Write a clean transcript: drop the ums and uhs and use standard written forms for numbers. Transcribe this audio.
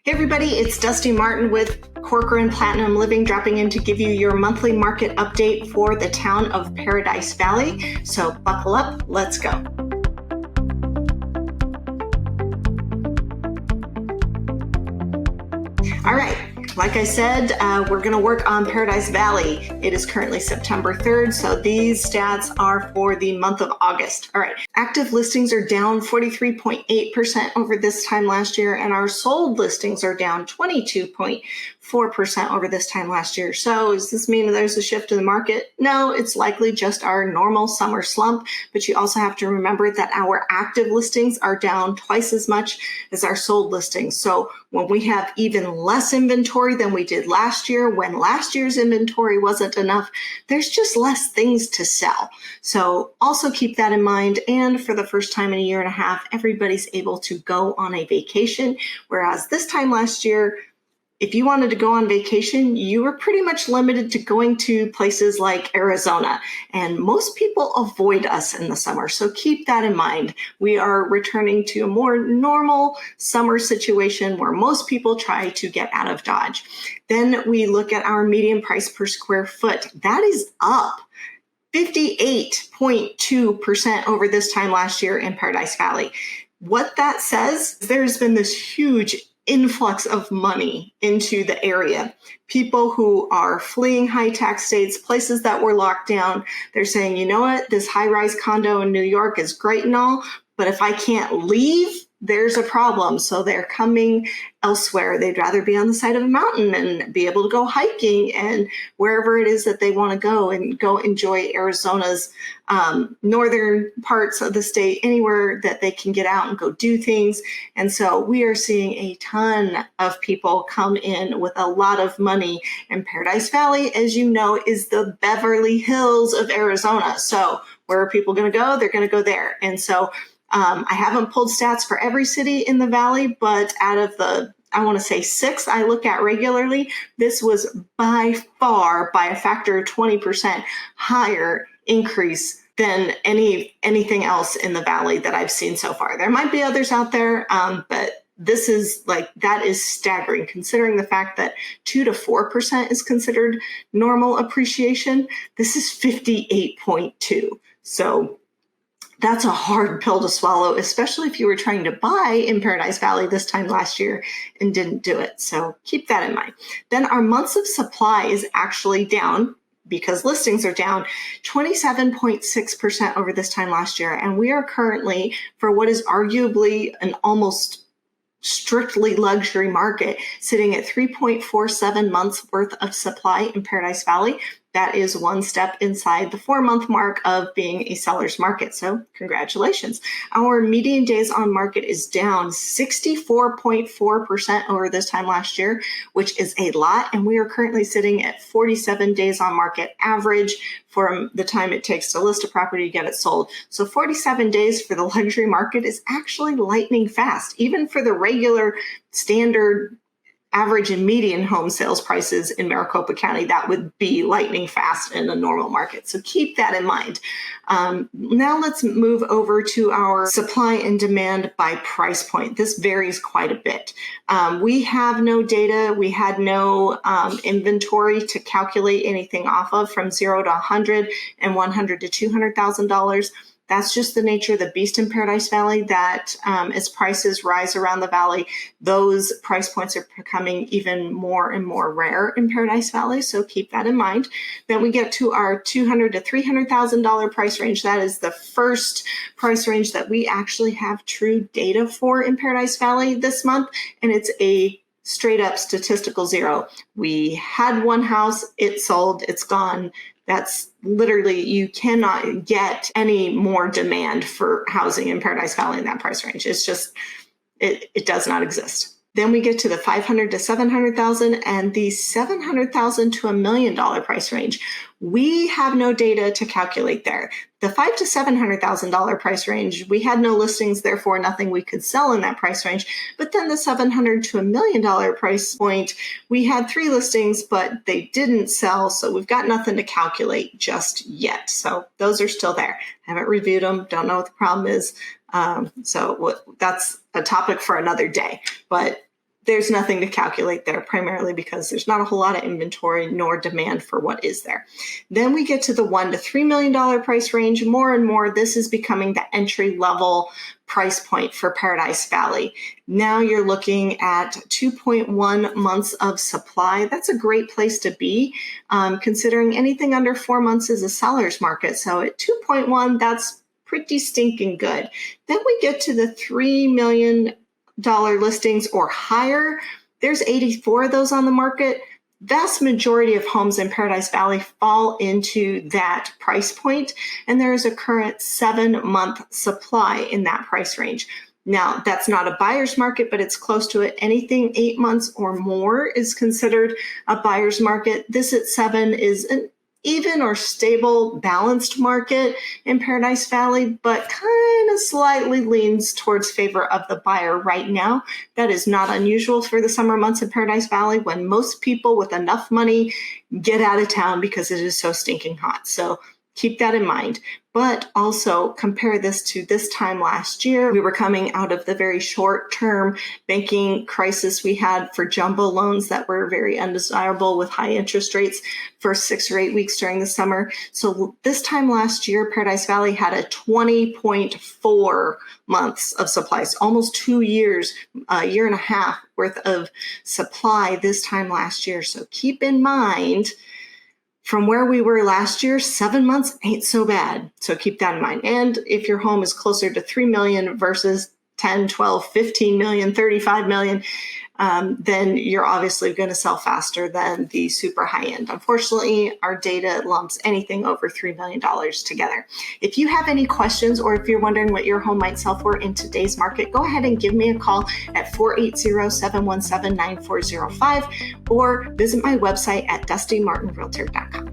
Hey everybody, it's Dusti Martin with Corcoran Platinum Living, dropping in to give you your monthly market update for the town of Paradise Valley. So buckle up, let's go. All right. Like I said, we're going to work on Paradise Valley. It is currently September 3rd, so these stats are for the month of August. All right. Active listings are down 43.8% over this time last year, and our sold listings are down 22.4% over this time last year. So does this mean there's a shift in the market? No, it's likely just our normal summer slump, but you also have to remember that our active listings are down twice as much as our sold listings. So when we have even less inventory than we did last year, when last year's inventory wasn't enough, there's just less things to sell. So also keep that in mind. And for the first time in a year and a half, everybody's able to go on a vacation. Whereas this time last year, if you wanted to go on vacation, you were pretty much limited to going to places like Arizona. And most people avoid us in the summer. So keep that in mind. We are returning to a more normal summer situation where most people try to get out of Dodge. Then we look at our median price per square foot. That is up 58.2% over this time last year in Paradise Valley. What that says, there's been this huge influx of money into the area. People who are fleeing high tax states, places that were locked down, they're saying, you know what, this high-rise condo in New York is great and all, but if I can't leave, there's a problem. So they're coming elsewhere. They'd rather be on the side of a mountain and be able to go hiking and wherever it is that they want to go and go enjoy Arizona's northern parts of the state, anywhere that they can get out and go do things. And so we are seeing a ton of people come in with a lot of money. And Paradise Valley, as you know, is the Beverly Hills of Arizona. So where are people going to go? They're going to go there. And so I haven't pulled stats for every city in the Valley, but out of the, I want to say 6 I look at regularly, this was by far, by a factor of 20% higher increase than anything else in the Valley that I've seen so far. There might be others out there, but this is that is staggering considering the fact that 2 to 4% is considered normal appreciation. This is 58.2. So that's a hard pill to swallow, especially if you were trying to buy in Paradise Valley this time last year and didn't do it. So keep that in mind. Then our months of supply is actually down because listings are down 27.6% over this time last year. And we are currently, for what is arguably an almost strictly luxury market, sitting at 3.47 months worth of supply in Paradise Valley. That is one step inside the 4-month mark of being a seller's market. So congratulations. Our median days on market is down 64.4% over this time last year, which is a lot. And we are currently sitting at 47 days on market average for the time it takes to list a property to get it sold. So 47 days for the luxury market is actually lightning fast. Even for the regular standard average and median home sales prices in Maricopa County, that would be lightning fast in a normal market. So keep that in mind. Now let's move over to our supply and demand by price point. This varies quite a bit. We have no data. We had no inventory to calculate anything off of from 0 to 100 and 100 to $200,000. That's just the nature of the beast in Paradise Valley, that as prices rise around the valley, those price points are becoming even more and more rare in Paradise Valley. So keep that in mind. Then we get to our $200,000 to $300,000 price range. That is the first price range that we actually have true data for in Paradise Valley this month. And it's a straight up statistical zero. We had one house, it sold, it's gone. That's literally, you cannot get any more demand for housing in Paradise Valley in that price range. It's just, it does not exist. Then we get to the $500,000 to $700,000 and the $700,000 to $1 million price range. We have no data to calculate there. The $500,000 to $700,000 price range, we had no listings, therefore nothing we could sell in that price range. But then the $700,000 to $1 million price point, we had 3 listings, but they didn't sell. So we've got nothing to calculate just yet. So those are still there. Haven't reviewed them. Don't know what the problem is. So that's a topic for another day. But there's nothing to calculate there, primarily because there's not a whole lot of inventory nor demand for what is there. Then we get to the $1 to $3 million price range. More and more, this is becoming the entry level price point for Paradise Valley. Now you're looking at 2.1 months of supply. That's a great place to be, considering anything under 4 months is a seller's market. So at 2.1, that's pretty stinking good. Then we get to the $3 million listings or higher. There's 84 of those on the market. Vast majority of homes in Paradise Valley fall into that price point, and there is a current 7-month supply in that price range. Now, that's not a buyer's market, but it's close to it. Anything 8 months or more is considered a buyer's market. This at 7 is an even or stable, balanced market in Paradise Valley, but kind of slightly leans towards favor of the buyer right now. That is not unusual for the summer months in Paradise Valley, when most people with enough money get out of town because it is so stinking hot. So keep that in mind. But also compare this to this time last year. We were coming out of the very short-term banking crisis we had for jumbo loans that were very undesirable with high interest rates for 6 or 8 weeks during the summer. So this time last year, Paradise Valley had a 20.4 months of supplies, almost 2 years, a year and a half worth of supply this time last year. So keep in mind, from where we were last year, 7 months ain't so bad. So keep that in mind. And if your home is closer to 3 million versus 10, 12, 15 million, 35 million, then you're obviously going to sell faster than the super high end. Unfortunately, our data lumps anything over $3 million together. If you have any questions, or if you're wondering what your home might sell for in today's market, go ahead and give me a call at 480-717-9405 or visit my website at dustimartinrealtor.com.